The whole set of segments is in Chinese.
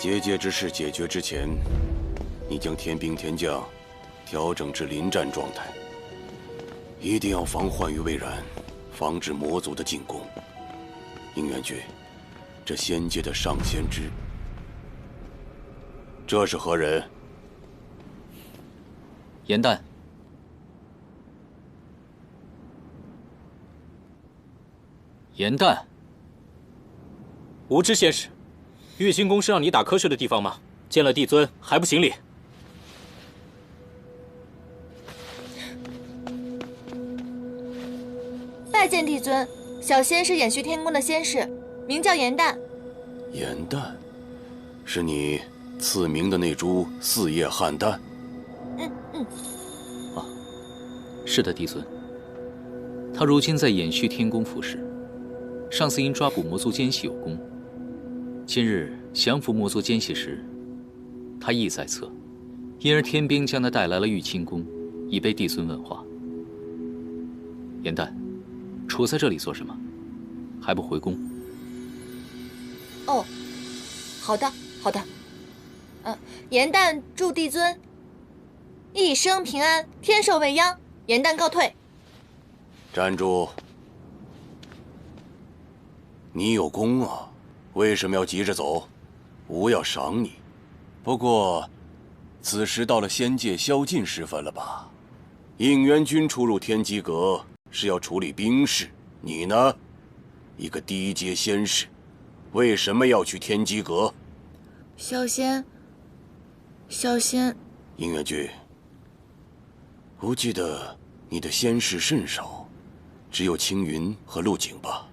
结界之事解决之前，你将天兵天将调整至临战状态，一定要防患于未然，防止魔族的进攻。应元君，这仙界的上仙之，这是何人？严旦。严旦。无知仙使，玉清宫是让你打瞌睡的地方吗？见了帝尊还不行礼？拜见帝尊，小仙是衍虚天宫的仙使，名叫严旦。严旦，是你赐名的那株四叶汉丹？啊，是的，帝尊。他如今在衍虚天宫服侍，上次因抓捕魔族奸细有功。今日降服魔族奸细时，他意在侧，因而天兵将他带来了玉清宫，以备帝尊问话。严旦，处在这里做什么？还不回宫？哦，好的，好的。严旦祝帝尊一生平安，天寿未央。严旦告退。站住！你有功啊，为什么要急着走？吾要赏你。不过，此时到了仙界宵禁时分了吧？应元君出入天机阁是要处理兵事，你呢，一个低阶仙使，为什么要去天机阁？小仙，应元君，吾记得你的仙士甚少，只有青云和陆景吧。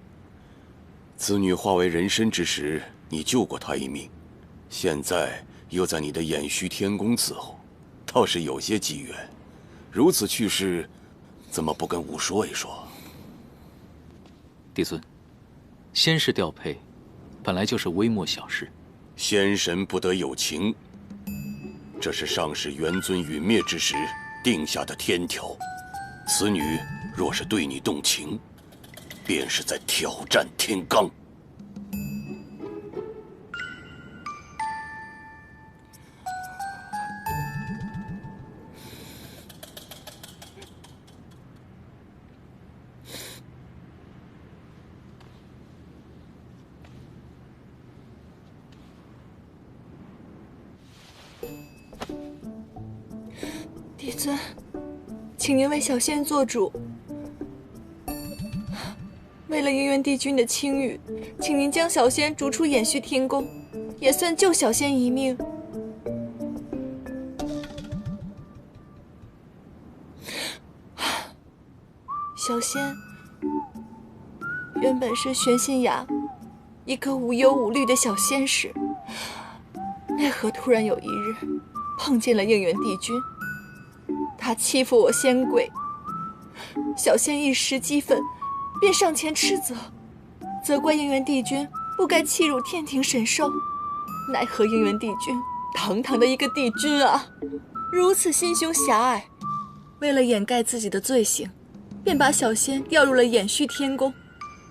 此女化为人参之时，你救过她一命，现在又在你的衍虚天宫伺候，倒是有些机缘。如此趣事，怎么不跟吾说一说？帝尊，仙士调配本来就是微末小事。仙神不得有情，这是上世元尊陨灭之时定下的天条。此女若是对你动情，便是在挑战天罡。帝尊，请您为小仙做主。为了应元帝君的清誉，请您将小仙逐出衍虚天宫，也算救小仙一命。小仙原本是玄心崖一个无忧无虑的小仙使，奈何突然有一日碰见了应元帝君，他欺负我仙鬼，小仙一时激愤，便上前斥责怪应元帝君不该欺辱天庭神兽。奈何应元帝君堂堂的一个帝君啊，如此心胸狭隘，为了掩盖自己的罪行，便把小仙调入了衍虚天宫，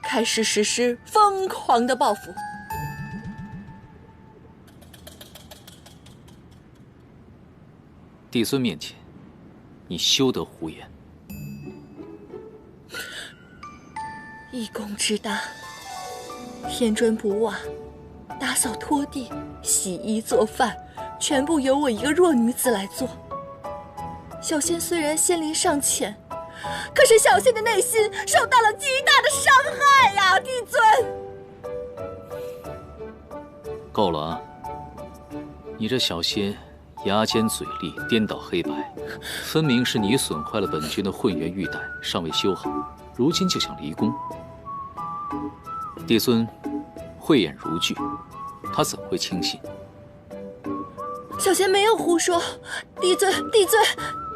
开始实施疯狂的报复。帝尊面前，你休得胡言。一宫之大，添砖补瓦，打扫拖地，洗衣做饭，全部由我一个弱女子来做。小仙虽然仙龄尚浅，可是小仙的内心受到了极大的伤害呀，帝尊。够了啊！你这小仙牙尖嘴利，颠倒黑白，分明是你损坏了本君的混元玉带，尚未修好，如今就想离宫。帝尊慧眼如炬，他怎会轻信？小仙没有胡说，帝尊，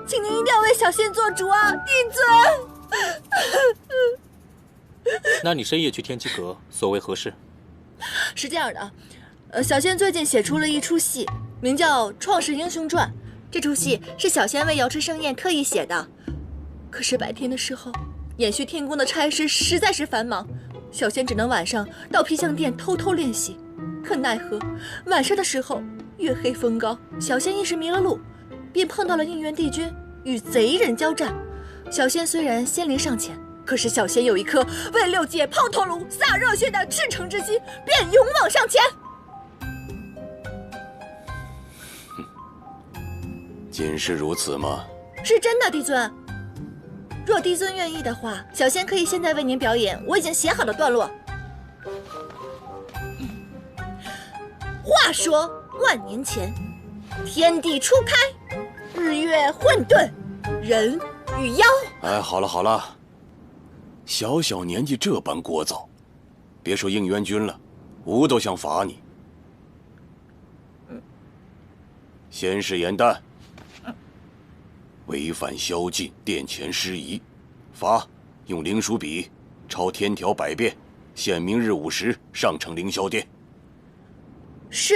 请您一定要为小仙做主啊，帝尊。那你深夜去天机阁，所为何事？是这样的，小仙最近写出了一出戏，名叫《创世英雄传》。这出戏是小仙为瑶池盛宴特意写的。可是白天的时候，衍虚天宫的差事实在是繁忙，小仙只能晚上到皮相殿偷偷练习。可奈何晚上的时候，月黑风高，小仙一时迷了路，便碰到了应元帝君与贼人交战。小仙虽然仙灵尚浅，可是小仙有一颗为六界抛头颅、洒热血的赤诚之心，便勇往上前。仅是如此吗？是真的，帝尊。若帝尊愿意的话，小仙可以现在为您表演我已经写好的段落。话说万年前，天地初开，日月混沌，人与妖。哎，好了好了，小小年纪这般聒噪，别说应元君了，吾都想罚你。先是严诞，违反宵禁，殿前失仪，罚用灵书笔抄天条100遍，限明日午时上呈凌霄殿。是。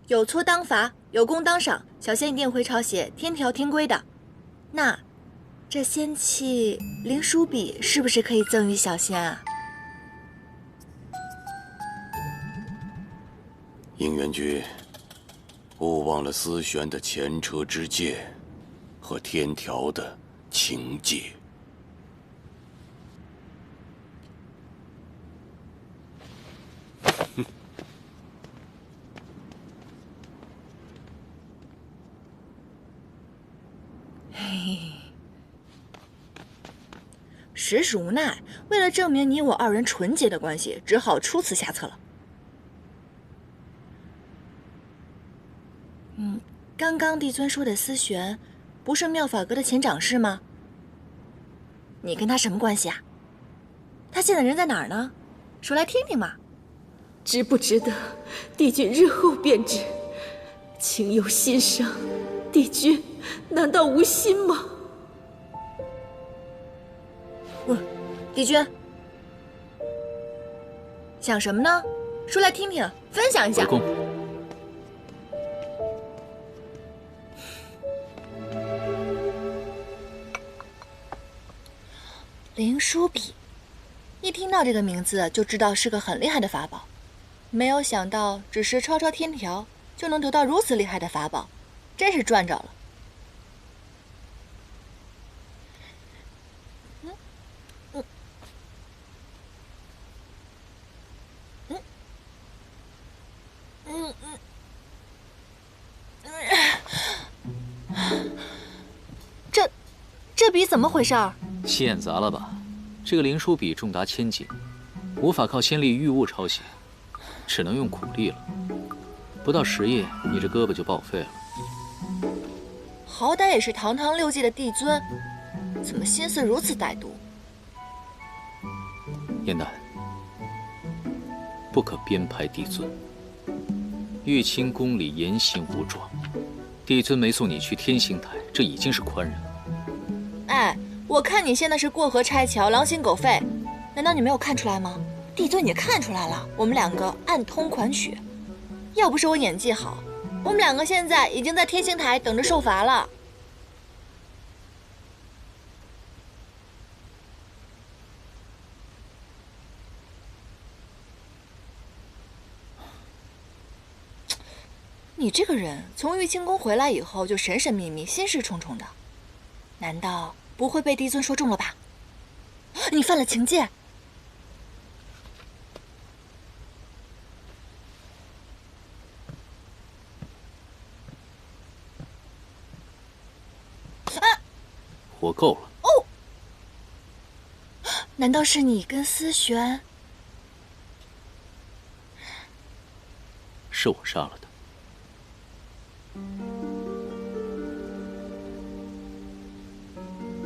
有错当罚，有功当赏，小仙一定会抄写天条天规的。那这仙器灵书笔是不是可以赠予小仙啊？应元君，勿忘了思玄的前车之鉴和天条的情戒。实属无奈，为了证明你我二人纯洁的关系，只好出此下策了。刚刚帝尊说的思玄，不是妙法阁的前掌事吗？你跟他什么关系啊？他现在人在哪儿呢？说来听听嘛。值不值得，帝君日后便知。情有心伤，帝君难道无心吗？帝君，想什么呢？说来听听，分享一下。回宫。灵书笔，一听到这个名字就知道是个很厉害的法宝，没有想到只是抄抄天条就能得到如此厉害的法宝，真是赚着了。这笔怎么回事儿？心眼杂了吧？这个灵书笔重达1000斤，无法靠仙力御物抄写，只能用苦力了。不到10页，你这胳膊就报废了。好歹也是堂堂6界的帝尊，怎么心思如此歹毒？燕丹，不可编排帝尊。玉清宫里严刑无状，帝尊没送你去天星台，这已经是宽仁了。哎，我看你现在是过河拆桥，狼心狗肺，难道你没有看出来吗？帝尊也看出来了，我们两个暗通款曲。要不是我演技好，我们两个现在已经在天星台等着受罚了。你这个人从玉清宫回来以后就神神秘秘、心事重重的，难道不会被帝尊说中了吧？你犯了情戒！活够了！哦，难道是你跟思玄？是我杀了他。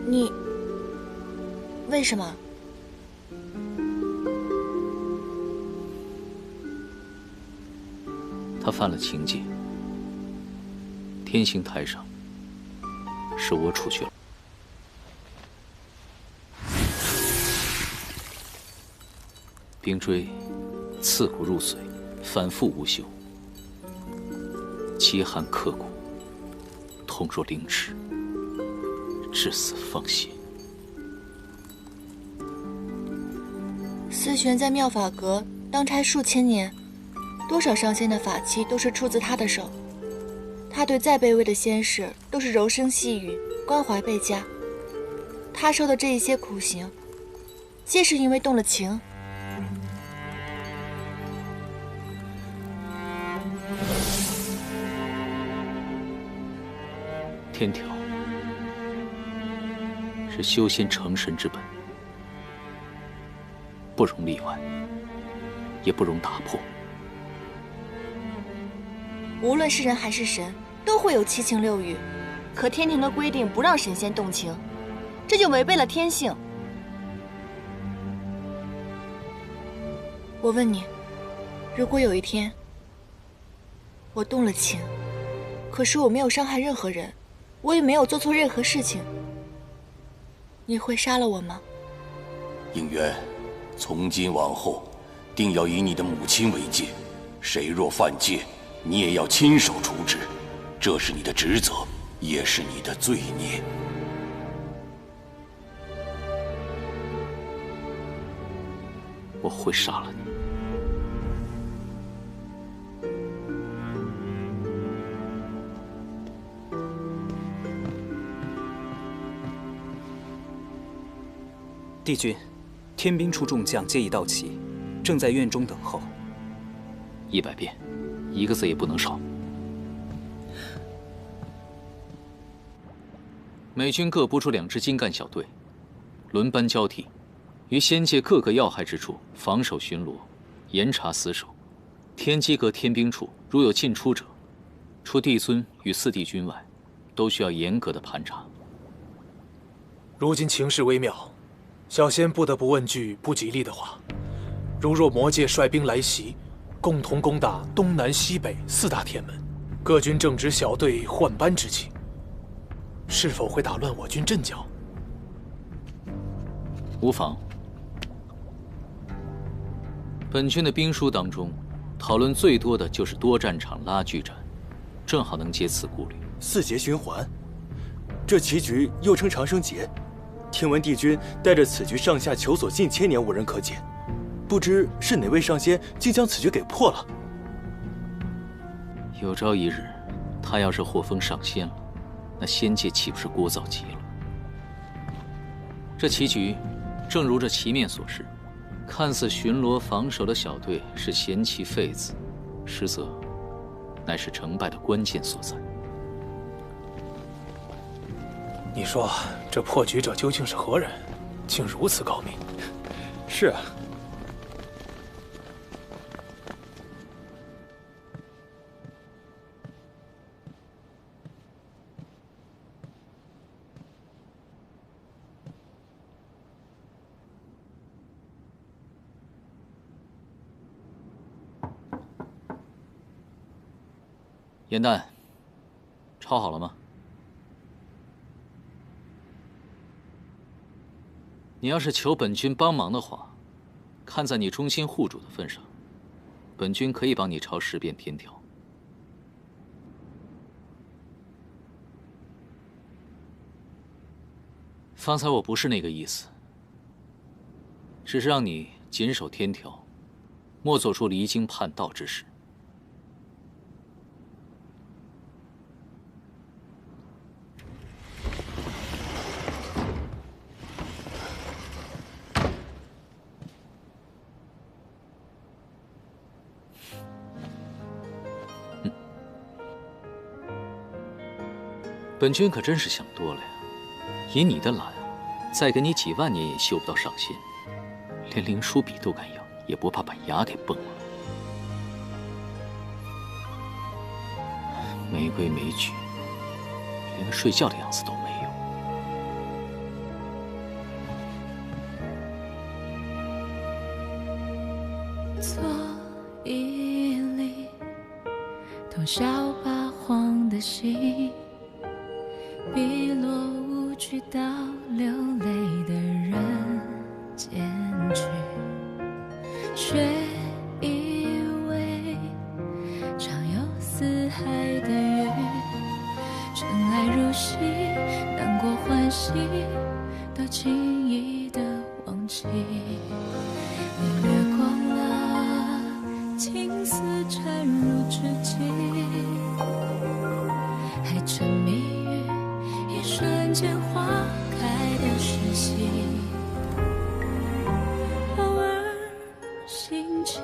你为什么？他犯了情戒，天星台上是我处决了。冰锥刺骨入髓，反复无休，极寒刻骨，痛若凌迟，至死方歇。思玄在妙法阁当差数千年，多少上仙的法器都是出自他的手。他对再卑微的仙士都是柔声细语，关怀倍加。他受的这一些苦刑，皆是因为动了情。天条是修仙成神之本，不容例外，也不容打破。无论是人还是神，都会有七情六欲，可天庭的规定不让神仙动情，这就违背了天性。我问你，如果有一天我动了情，可是我没有伤害任何人，我也没有做错任何事情，你会杀了我吗？应元，从今往后，定要以你的母亲为戒，谁若犯戒，你也要亲手处置，这是你的职责，也是你的罪孽。我会杀了你。帝君，天兵处众将皆已到齐，正在院中等候。100遍，一个字也不能少。美军各拨出2支精干小队，轮班交替，于仙界各个要害之处防守巡逻，严查死守。天机阁天兵处如有进出者，除帝尊与4帝君外，都需要严格的盘查。如今情势微妙，小仙不得不问句不吉利的话：如若魔界率兵来袭，共同攻打东南西北4大天门，各军正值小队换班之期，是否会打乱我军阵脚？无妨。本军的兵书当中，讨论最多的就是多战场拉锯战，正好能解此顾虑。4节循环，这棋局又称长生劫。听闻帝君带着此局上下求索近千年无人可解，不知是哪位上仙竟将此局给破了。有朝一日，他要是获封上仙了，那仙界岂不是聒噪极了？这棋局，正如这棋面所示，看似巡逻防守的小队是闲棋废子，实则乃是成败的关键所在。你说这破局者究竟是何人，竟如此高明？是啊。严旦，抄好了吗？你要是求本军帮忙的话，看在你忠心护主的份上，本军可以帮你抄10遍天条。方才我不是那个意思，只是让你谨守天条，莫做出离经叛道之事。本君可真是想多了呀！以你的懒，再给你几万年也修不到上仙，连灵书笔都敢要，也不怕把牙给崩了。没规没矩，连个睡觉的样子都没有。做一粒通宵八荒的心，碧落无趣到流泪的人间去，却以为常有四海的雨，尘埃如洗，难过欢喜都轻易的忘记，你掠过了青丝。知己，还沉迷于一瞬间花开的时息。偶尔兴起，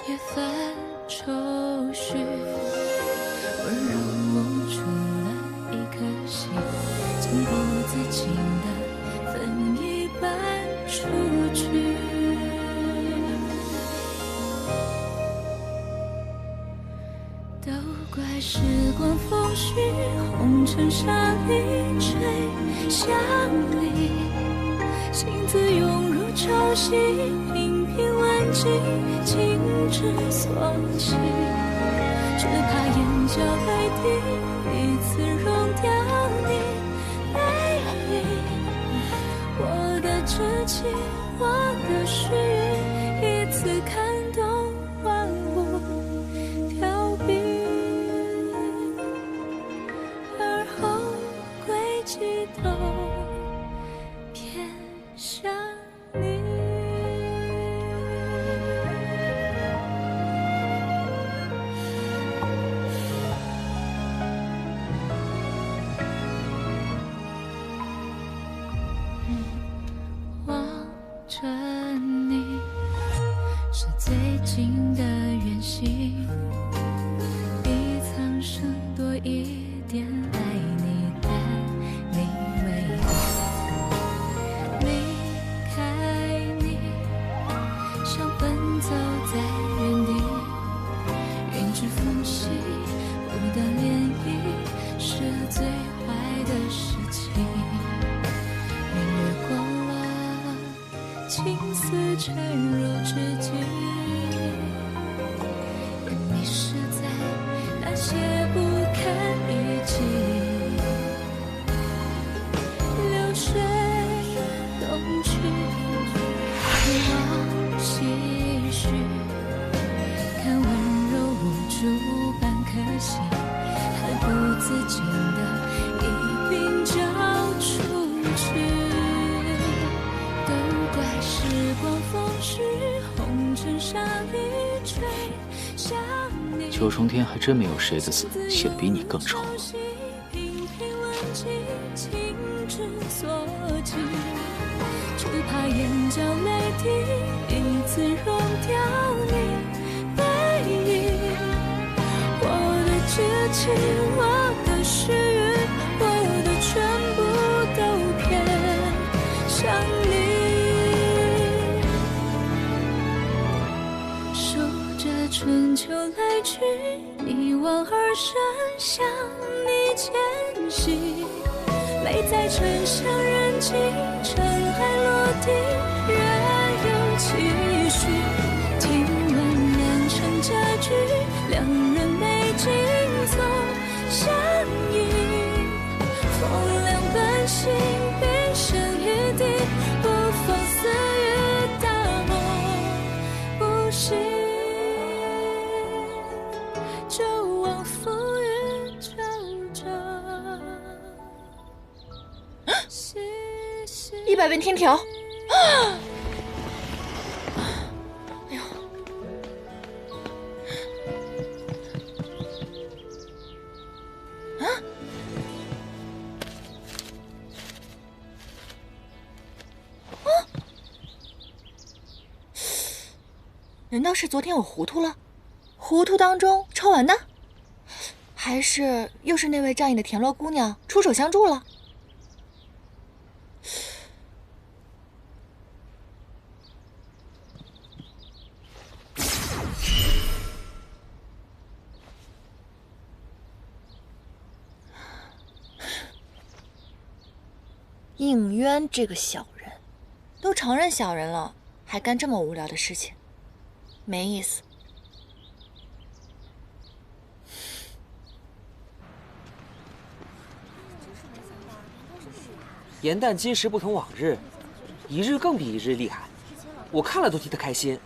也泛愁绪，温柔捂住了一颗心，情不自禁的分一半出去。都怪时光风絮，红尘沙里吹向你，心字涌入潮汐，频频万击，情之所起。只怕眼角泪滴，一次溶掉你背影。我的知己，我的须臾，一次看懂万物凋敝。而后归期都偏向你。望着你，是最近的远行，比苍生多一点爱你的你为我离开你，像奔走在原地，云之缝隙不得涟漪，是最坏的事情。明月过了，青丝沉入知己，也迷失在那些不堪一击。流水东去，一往唏嘘，看温柔无助半颗心，还不自禁的一并交出去。都怪时光风絮，红尘沙里吹向你。九重天还真没有谁的字写得比你更丑。频频问起，情之所起，只怕眼角泪滴，一次溶掉你背影。我的知己，我的须臾，我的全部都偏向你。数着春秋来去，一往而深，向你迁徙。泪在沉香人迹，尘埃落地，仍有期许。听闻良辰佳句，两人美景总相依。风凉半醒，冰声一地，不妨似雨大梦不醒。就往浮云皱皱。100遍天条。哎呦！啊！难道是昨天我糊涂了？糊涂当中抄完的？还是又是那位仗义的田螺姑娘出手相助了？应渊这个小人，都承认小人了，还干这么无聊的事情，没意思。严旦今时不同往日，一日更比一日厉害，我看了都替他开心。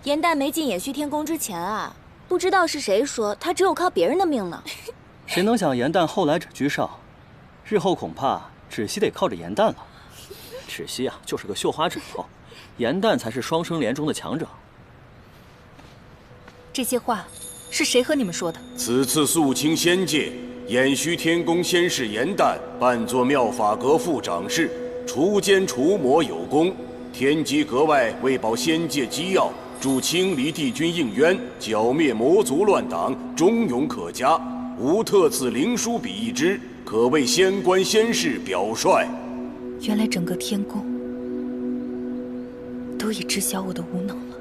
严旦没进延续天宫之前啊，不知道是谁说他只有靠别人的命呢。谁能想严旦后来者居上，日后恐怕芷溪得靠着严旦了。芷溪啊，就是个绣花指头，严旦才是双生莲中的强者。这些话是谁和你们说的？此次肃清仙界，偃虚天宫仙士严旦扮作妙法阁副掌事，除奸除魔有功。天机阁外为保仙界机要，助清离帝君应渊，剿灭魔族乱党，忠勇可嘉。吾特赐灵书笔一支，可为仙官仙士表率。原来整个天宫都已知晓我的无能了。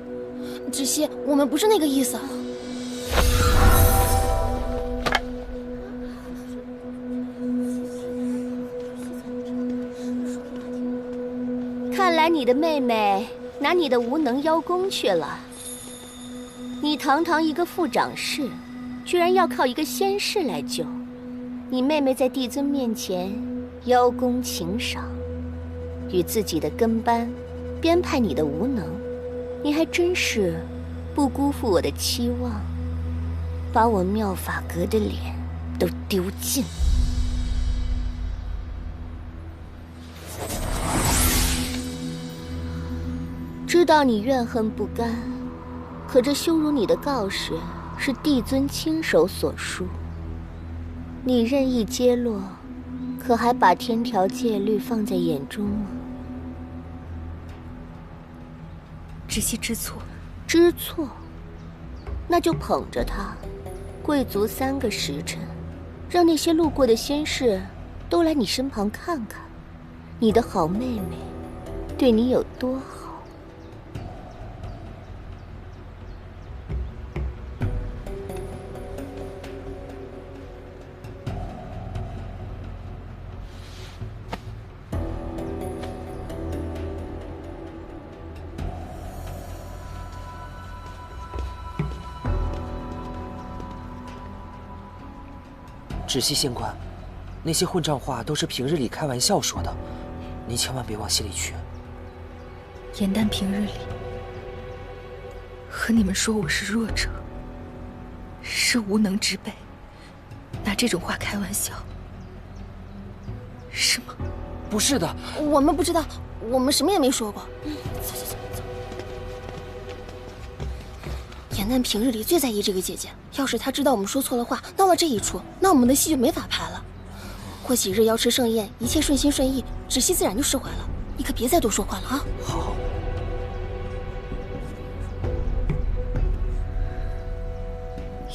芷溪，我们不是那个意思。看来你的妹妹拿你的无能邀功去了。你堂堂一个副掌事，居然要靠一个仙士来救。你妹妹在帝尊面前邀功请赏，与自己的跟班编排你的无能，你还真是不辜负我的期望，把我妙法阁的脸都丢尽。知道你怨恨不甘，可这羞辱你的告示是帝尊亲手所书，你任意揭落，可还把天条戒律放在眼中吗？芷溪知错，知错，那就捧着它，跪足3个时辰，让那些路过的仙士都来你身旁看看，你的好妹妹对你有多好。芷溪仙官，那些混账话都是平日里开玩笑说的，您千万别往心里去。严旦平日里和你们说我是弱者，是无能之辈，拿这种话开玩笑，是吗？不是的，我们不知道，我们什么也没说过。走。严旦平日里最在意这个姐姐，要是她知道我们说错了话，闹了这一出，那我们的戏就没法拍了。过几日瑶池盛宴，一切顺心顺意，芷溪自然就释怀了。你可别再多说话了啊！好。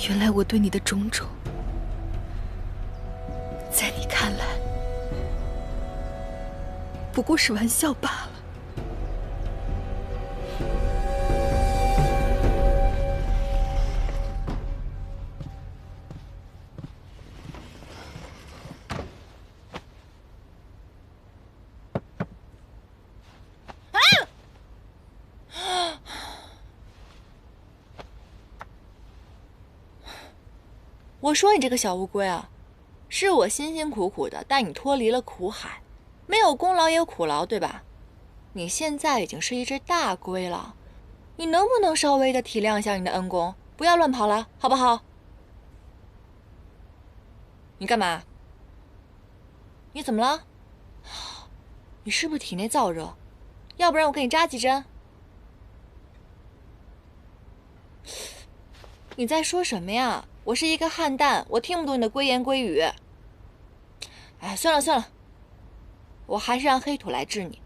原来我对你的种种，在你看来不过是玩笑罢了。我说你这个小乌龟啊，是我辛辛苦苦的带你脱离了苦海，没有功劳也有苦劳，对吧？你现在已经是一只大龟了，你能不能稍微的体谅一下你的恩公，不要乱跑了，好不好？你干嘛？你怎么了？你是不是体内燥热？要不然我给你扎几针。你在说什么呀？我是一个汉旦，我听不懂你的龟言龟语。哎，算了，我还是让黑土来治你。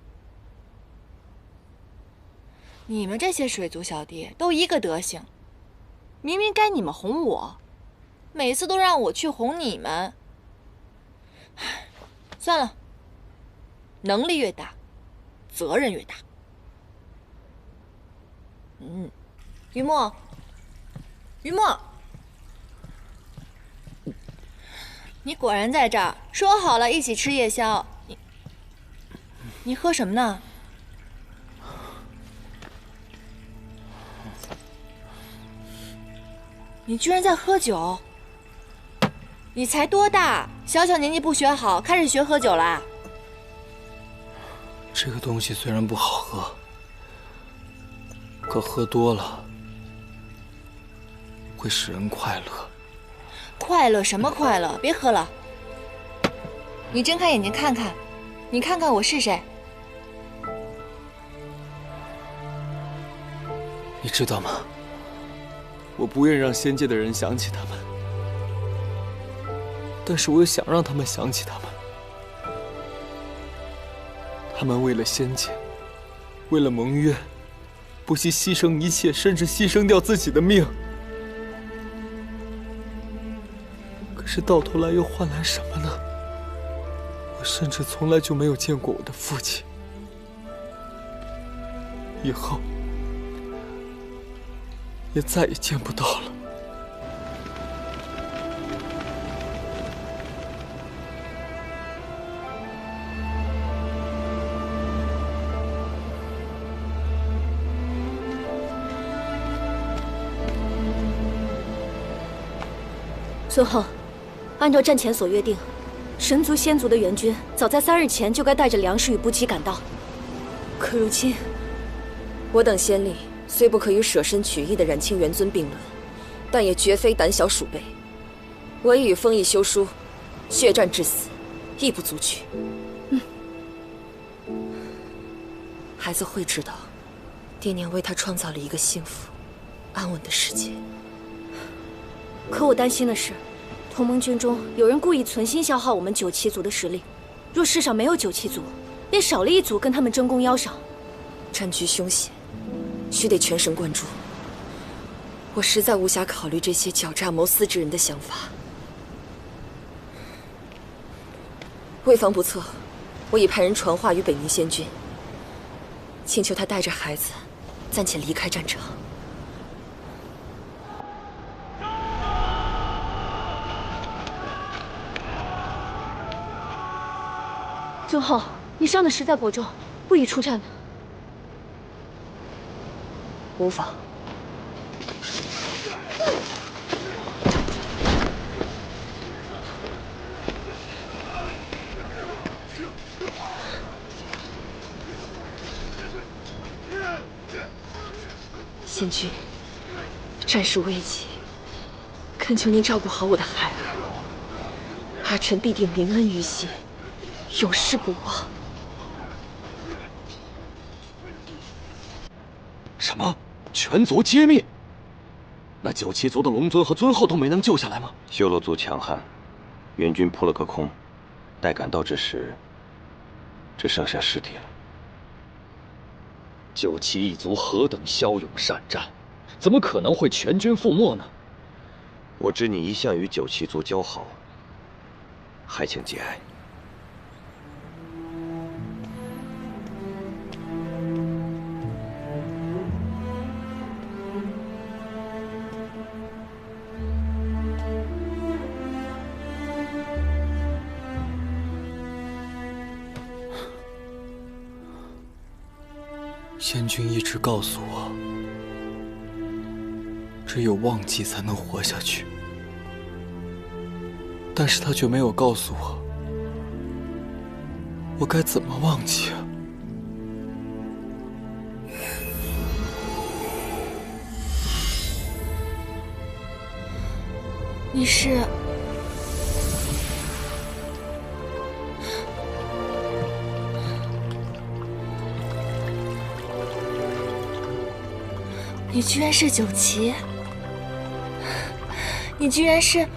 你们这些水族小弟都一个德行，明明该你们哄我，每次都让我去哄你们。算了，能力越大，责任越大。于墨，你果然在这儿。说好了一起吃夜宵，你喝什么呢？你居然在喝酒！你才多大？小年纪不学好，开始学喝酒啦？这个东西虽然不好喝，可喝多了会使人快乐。快乐什么快乐？别喝了！你睁开眼睛看看，你看看我是谁？你知道吗？我不愿让仙界的人想起他们，但是我又想让他们想起他们。他们为了仙界，为了盟约，不惜牺牲一切，甚至牺牲掉自己的命。可是到头来又换来什么呢？我甚至从来就没有见过我的父亲，以后也再也见不到了。孙后，按照战前所约定，神族、仙族的援军早在3日前就该带着粮食与补给赶到。可如今，我等仙力虽不可与舍身取义的冉青元尊并论，但也绝非胆小鼠辈。唯与封邑修书，血战至死，亦不足取。孩子会知道，爹娘为他创造了一个幸福、安稳的世界。可我担心的是，同盟军中有人故意存心消耗我们九旗族的实力。若世上没有九旗族，便少了一族跟他们争功邀赏，战局凶险，须得全神贯注。我实在无暇考虑这些狡诈谋私之人的想法。为防不测，我已派人传话于北冥仙君，请求他带着孩子暂且离开战场。尊后，你伤得实在颇重，不宜出战了。无妨。仙君，战事危急，恳求您照顾好我的孩儿，儿臣必定铭恩于心，永世不忘。什么？全族皆灭？那九旗族的龙尊和尊后都没能救下来吗？修罗族强悍，援军扑了个空，待赶到之时，只剩下尸体了。九旗一族何等骁勇善战，怎么可能会全军覆没呢？我知你一向与九旗族交好，还请节哀。仙君一直告诉我，只有忘记才能活下去，但是他却没有告诉我，我该怎么忘记啊？你是？你居然是九旗！你居然是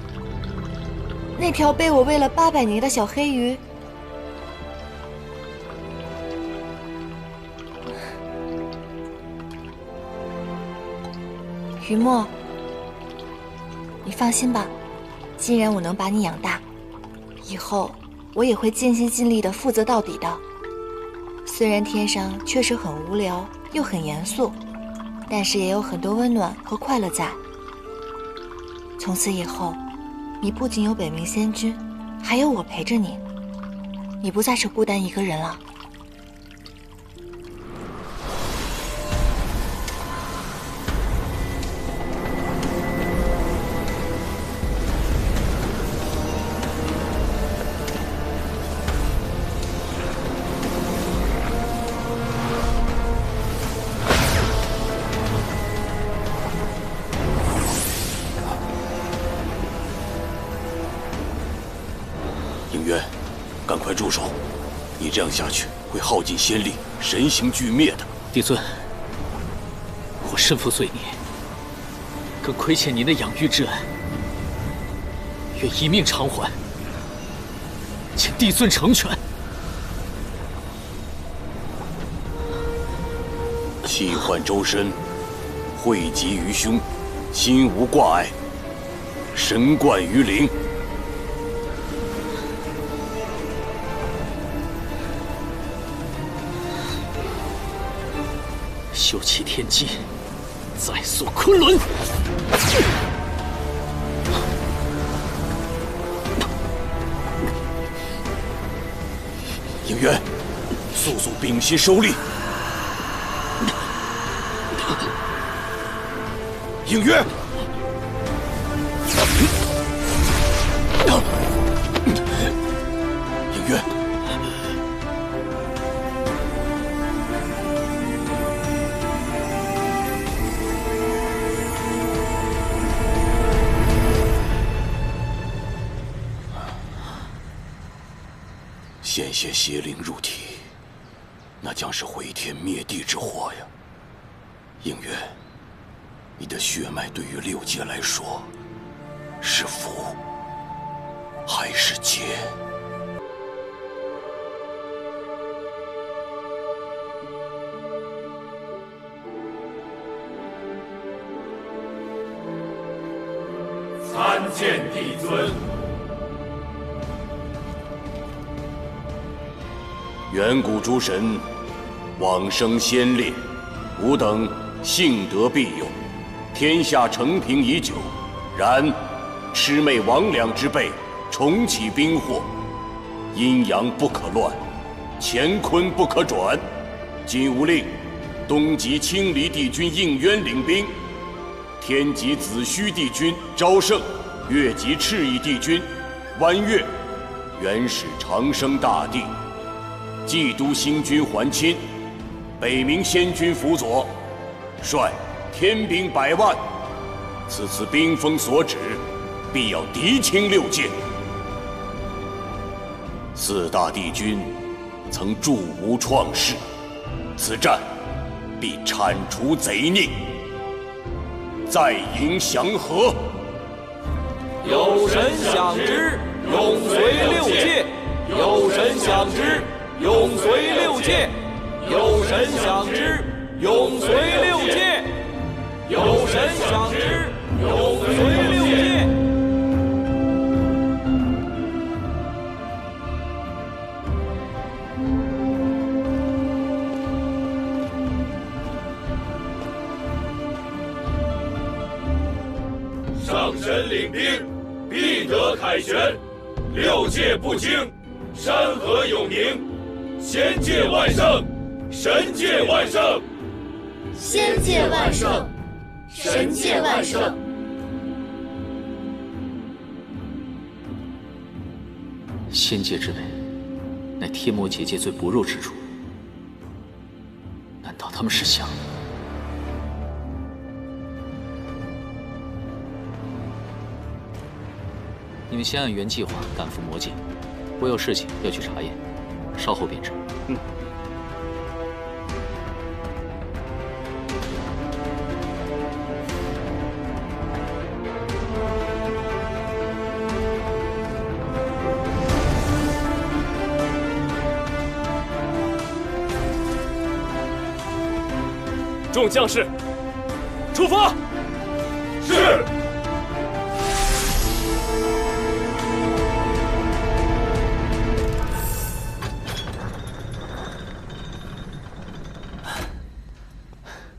那条被我喂了800年的小黑鱼！于墨，你放心吧，既然我能把你养大，以后我也会尽心尽力的负责到底的。虽然天上确实很无聊又很严肃，但是也有很多温暖和快乐在。从此以后，你不仅有北冥仙君，还有我陪着你，你不再是孤单一个人了。赶快住手！你这样下去会耗尽仙力，神形俱灭的。帝尊，我身负罪孽，更亏欠您的养育之恩，愿一命偿还，请帝尊成全。气换周身，汇集于胸，心无挂碍，神贯于灵。修齐天机，再塑昆仑。应渊，速速屏息收力。应渊，应渊。献血邪灵入体，那将是毁天灭地之祸呀！应渊，你的血脉对于六界来说，是福还是劫？参见帝尊。远古诸神，往生先烈，吾等幸得庇佑，天下承平已久。然魑魅魍魉之辈重启兵祸，阴阳不可乱，乾坤不可转。今吾令东极青离帝君应渊领兵，天极子虚帝君昭圣，越极赤翼帝君弯月，原始长生大帝。冀都星君还钦，北冥仙君辅佐，率天兵100万。此次兵锋所指，必要敌清六界。四大帝君曾助吾创世，此战必铲除贼佞，再迎祥和。有神享之，永随六界；有神享之，永随六界；有神享之，永随六界；有神享之，永随六界。上神领兵，必得凯旋；六界不惊，山河有宁。仙界万圣，神界万圣。仙界万圣，神界万圣。仙界之辈，乃天魔结界最薄弱之处。难道他们是想……你们先按原计划赶赴魔界，我有事情要去查验，稍后便至。嗯。众将士，出发！是。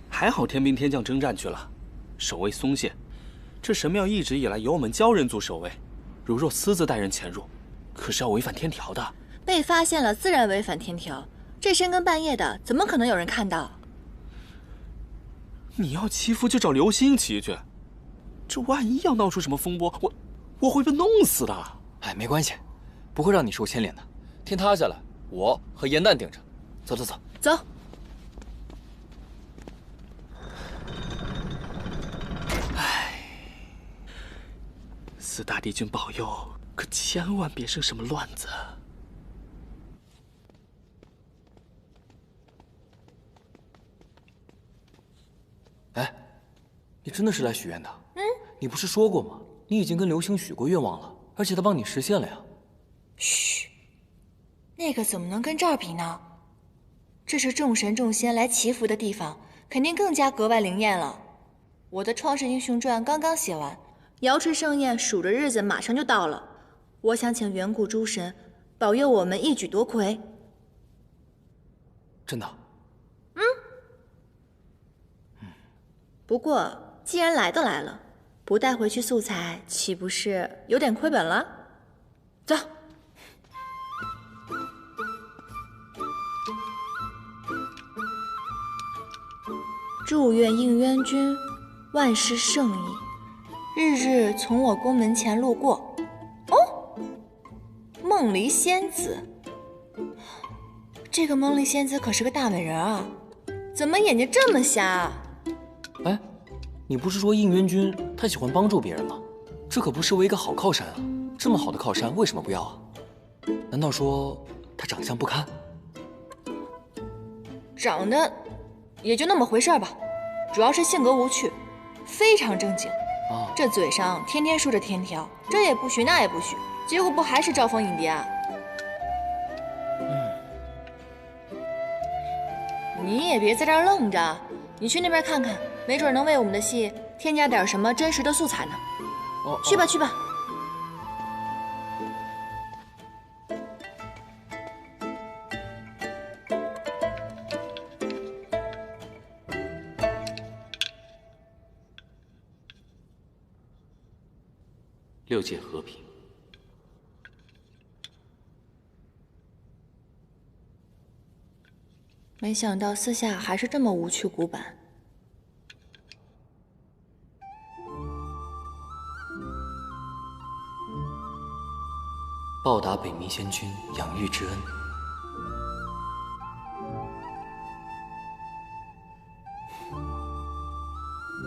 还好天兵天将征战去了，守卫松懈。这神庙一直以来由我们鲛人族守卫，如若私自带人潜入，可是要违反天条的。被发现了，自然违反天条。这深更半夜的，怎么可能有人看到？你要欺负就找流星骑去，这万一要闹出什么风波，我会被弄死的。哎，没关系，不会让你受牵连的。天塌下来，我和严旦顶着。走走走，走。四大帝君保佑，可千万别生什么乱子。哎，你真的是来许愿的？嗯，你不是说过吗？你已经跟流星许过愿望了，而且他帮你实现了呀。嘘，那个怎么能跟这儿比呢？这是众神众仙来祈福的地方，肯定更加格外灵验了。我的《创世英雄传》刚刚写完，瑶池盛宴数着日子马上就到了。我想请远古诸神保佑我们一举夺魁。真的？不过既然来都来了，不带回去素材，岂不是有点亏本了？走。祝愿应渊君万事胜意，日日从我宫门前路过。哦，梦离仙子，这个梦离仙子可是个大美人啊，怎么眼睛这么瞎啊？哎，你不是说应渊君他喜欢帮助别人吗？这可不失为一个好靠山啊！这么好的靠山，为什么不要啊？难道说他长相不堪？长得也就那么回事吧，主要是性格无趣，非常正经。这嘴上天天说着天条，这也不许那也不许，结果不还是招蜂引蝶啊？你也别在这儿愣着，你去那边看看，没准能为我们的戏添加点什么真实的素材呢。去吧去吧。六界和平。没想到私下还是这么无趣古板。报答北冥仙君养育之恩，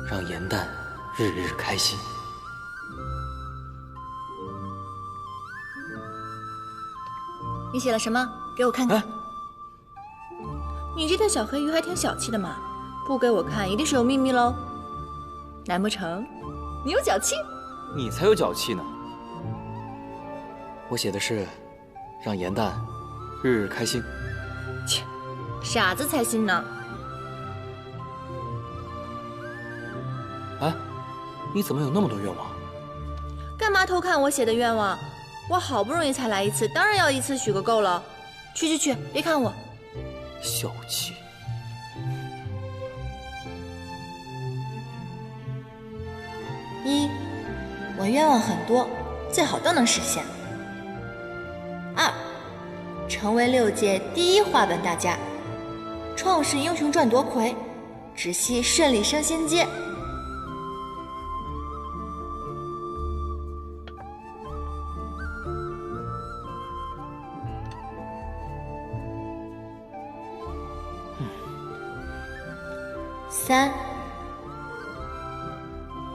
让颜淡日日开心。你写了什么？给我看看。你这条小黑鱼还挺小气的嘛，不给我看一定是有秘密喽。难不成你有脚气？你才有脚气呢。我写的是让颜淡日日开心。切，傻子才信呢。哎，你怎么有那么多愿望？干嘛偷看我写的愿望？我好不容易才来一次，当然要一次许个够了。去，别看我。小气。一，我愿望很多，最好都能实现。二，成为6界第一话本大家，《创世英雄传》夺魁，只希顺利升仙阶。3，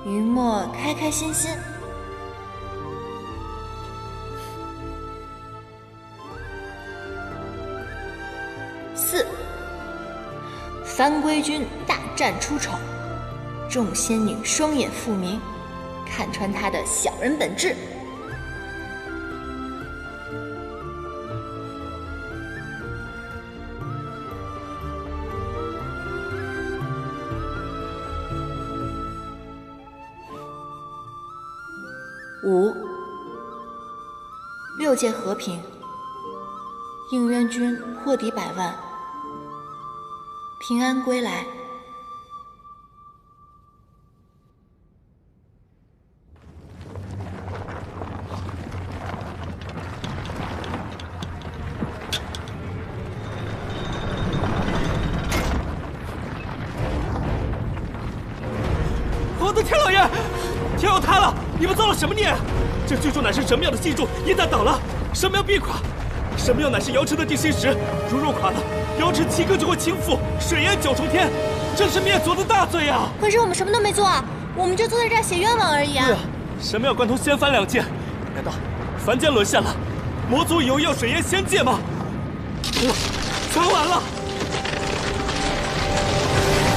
云墨开开心心。4，番归君大战出丑，众仙女双眼复明，看穿他的小人本质。5，六界和平，应渊君破敌100万，平安归来。我的天老爷，天要塌了！你们造了什么孽？这巨柱乃是神庙的基柱，一旦倒了，神庙必垮。神庙乃是瑶池的地心石，如若垮了，瑶池7个就会倾覆，水淹9重天，这是灭族的大罪啊！可是我们什么都没做啊，我们就坐在这儿写愿望而已啊。对啊，神庙贯通仙凡2界，难道凡间沦陷了？魔族以后要水淹仙界吗？全完了！